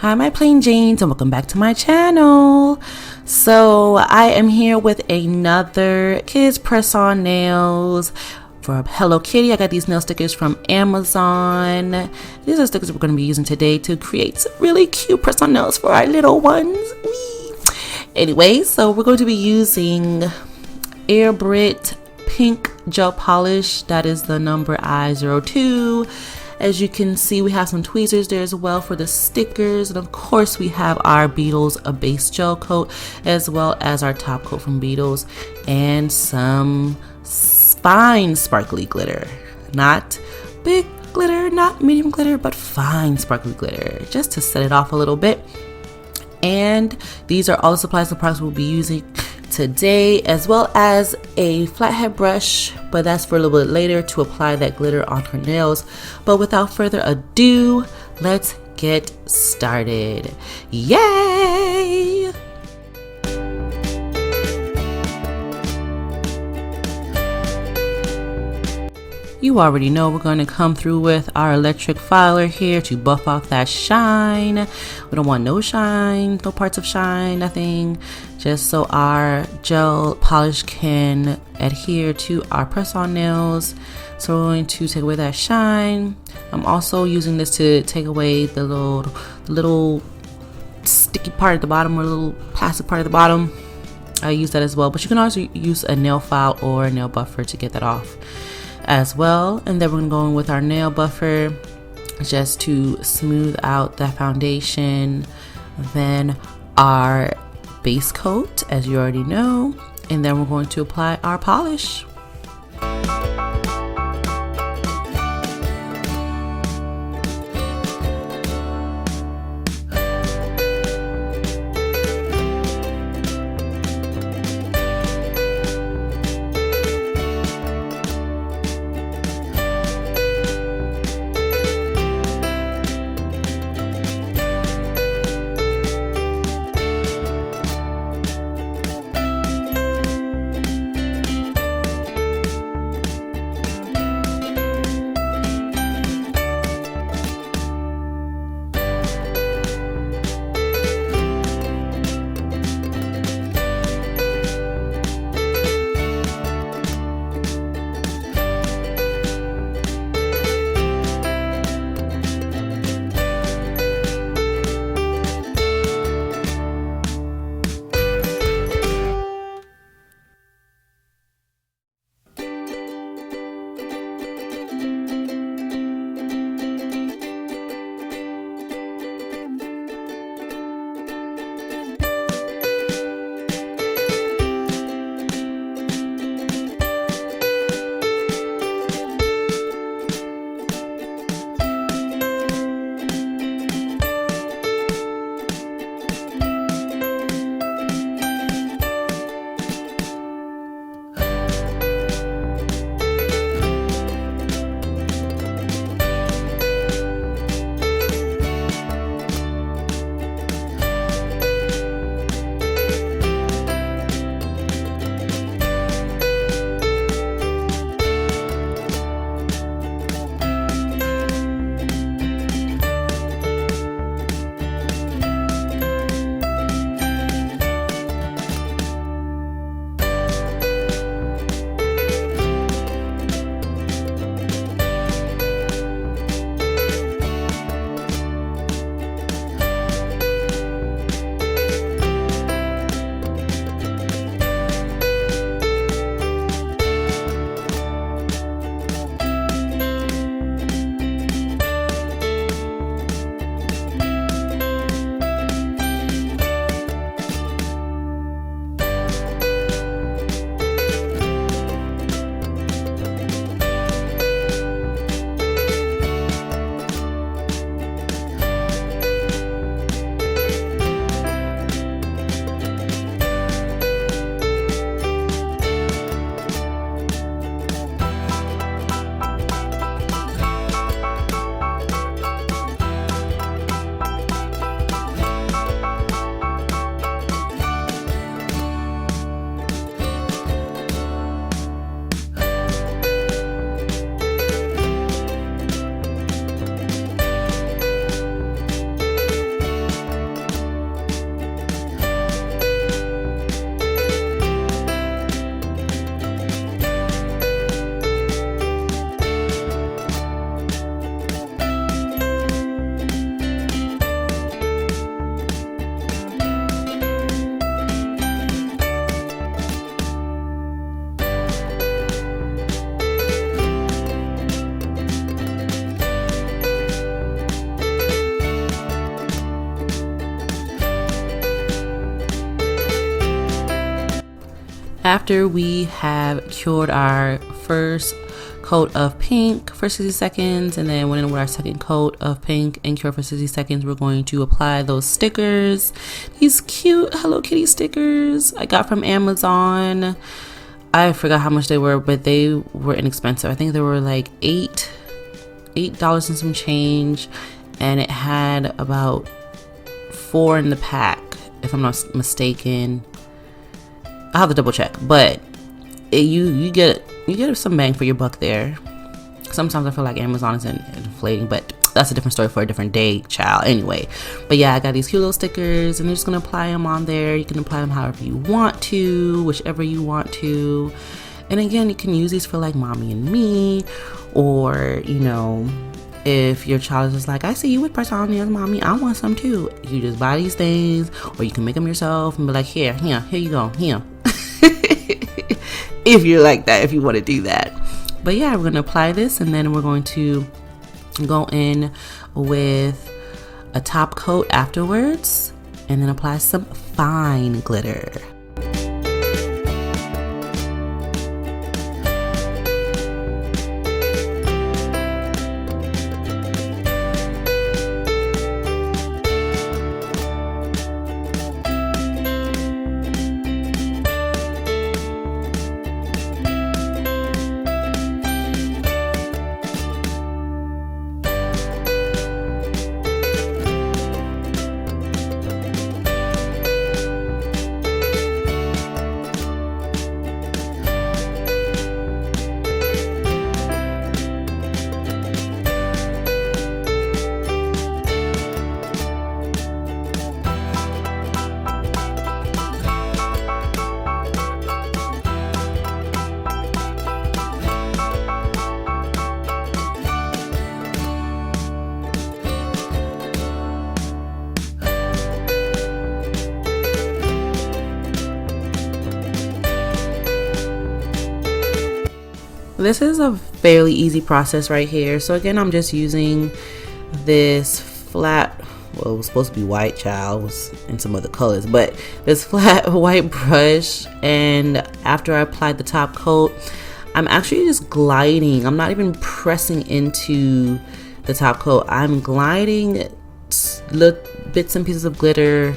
Hi, my plain Janes, and welcome back to my channel. So I am here with another kids press-on nails for Hello Kitty. I got these nail stickers from Amazon. These are stickers we're going to be using today to create some really cute press-on nails for our little ones. Whee! Anyway, so we're going to be using Air Brit pink gel polish. That is the number I02. As you can see, we have some tweezers there as well for the stickers, and of course we have our Beetles a base gel coat as well as our top coat from Beetles, and some fine sparkly glitter. Not big glitter, not medium glitter, but fine sparkly glitter, just to set it off a little bit. And these are all the supplies and products we'll be using today, as well as a flathead brush, but that's for a little bit later to apply that glitter on her nails. But without further ado, let's get started. Yay! You already know we're going to come through with our electric filer here to buff off that shine. We don't want no shine, no parts of shine, nothing. Just so our gel polish can adhere to our press-on nails. So we're going to take away that shine. I'm also using this to take away the little sticky part at the bottom, or little plastic part at the bottom. I use that as well, but you can also use a nail file or a nail buffer to get that off as well. And then we're going to go in with our nail buffer just to smooth out that foundation. Then our base coat, as you already know, and then we're going to apply our polish. After we have cured our first coat of pink for 60 seconds and then went in with our second coat of pink and cured for 60 seconds, we're going to apply those stickers. These cute Hello Kitty stickers I got from Amazon. I forgot how much they were, but they were inexpensive. I think they were like $8 and some change, and it had about 4 in the pack, if I'm not mistaken. I'll have to double check, but you get some bang for your buck there. Sometimes I feel like Amazon is inflating, but that's a different story for a different day, child. Anyway, but yeah, I got these cute little stickers, and I'm just gonna apply them on there. You can apply them however you want to, whichever you want to. And again, you can use these for like mommy and me, or you know, if your child is just like, I see you with press-on nails, mommy, I want some too. You just buy these things, or you can make them yourself and be like, here you go, here. If you're like that, if you want to do that. But yeah, we're going to apply this, and then we're going to go in with a top coat afterwards, and then apply some fine glitter. This is a fairly easy process right here. So again, I'm just using this flat, well, it was supposed to be white, child, it was in some other colors, but this flat white brush, and after I applied the top coat, I'm actually just gliding. I'm not even pressing into the top coat. I'm gliding bits and pieces of glitter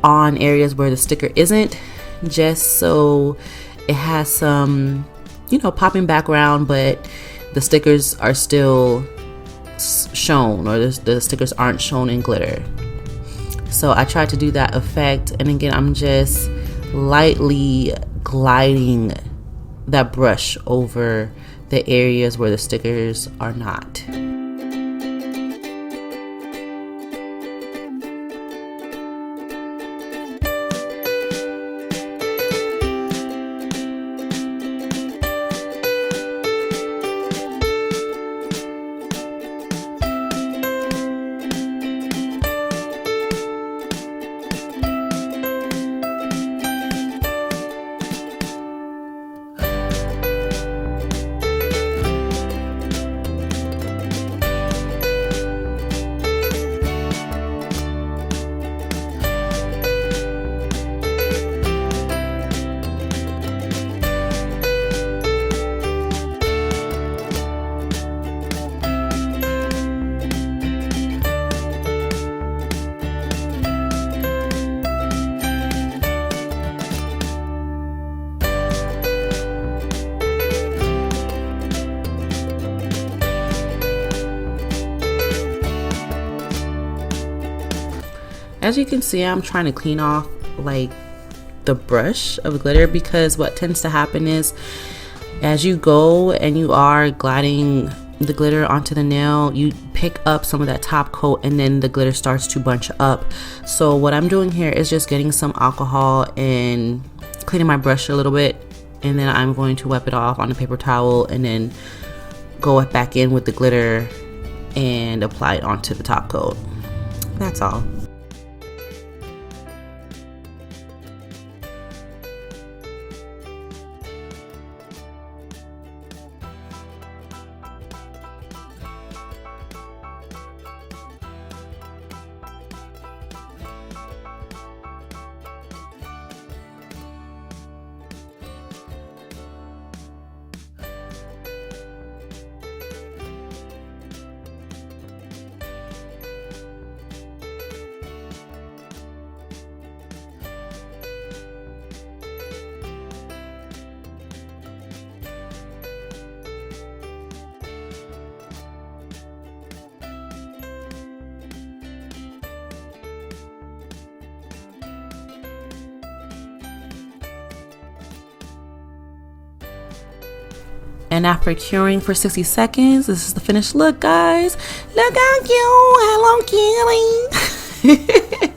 on areas where the sticker isn't, just so it has some, you know, popping background, but the stickers are still shown, or the stickers aren't shown in glitter. So I tried to do that effect, and again, I'm just lightly gliding that brush over the areas where the stickers are not. As you can see, I'm trying to clean off like the brush of glitter, because what tends to happen is as you go and you are gliding the glitter onto the nail, you pick up some of that top coat and then the glitter starts to bunch up. So what I'm doing here is just getting some alcohol and cleaning my brush a little bit, and then I'm going to wipe it off on a paper towel and then go back in with the glitter and apply it onto the top coat. That's all. And after curing for 60 seconds, this is the finished look, guys. Look how cute. Hello Kitty.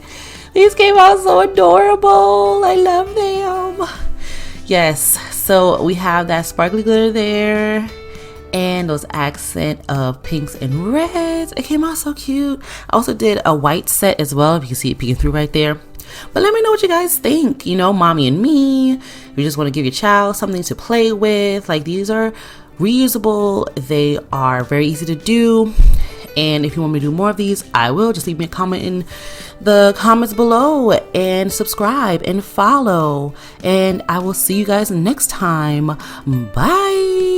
These came out so adorable. I love them. Yes, so we have that sparkly glitter there and those accent of pinks and reds. It came out so cute. I also did a white set as well, if you can see it peeking through right there. But let me know what you guys think. You know, mommy and me, you just want to give your child something to play with. Like, these are reusable. They are very easy to do. And if you want me to do more of these, I will. Just leave me a comment in the comments below and subscribe and follow. And I will see you guys next time. Bye.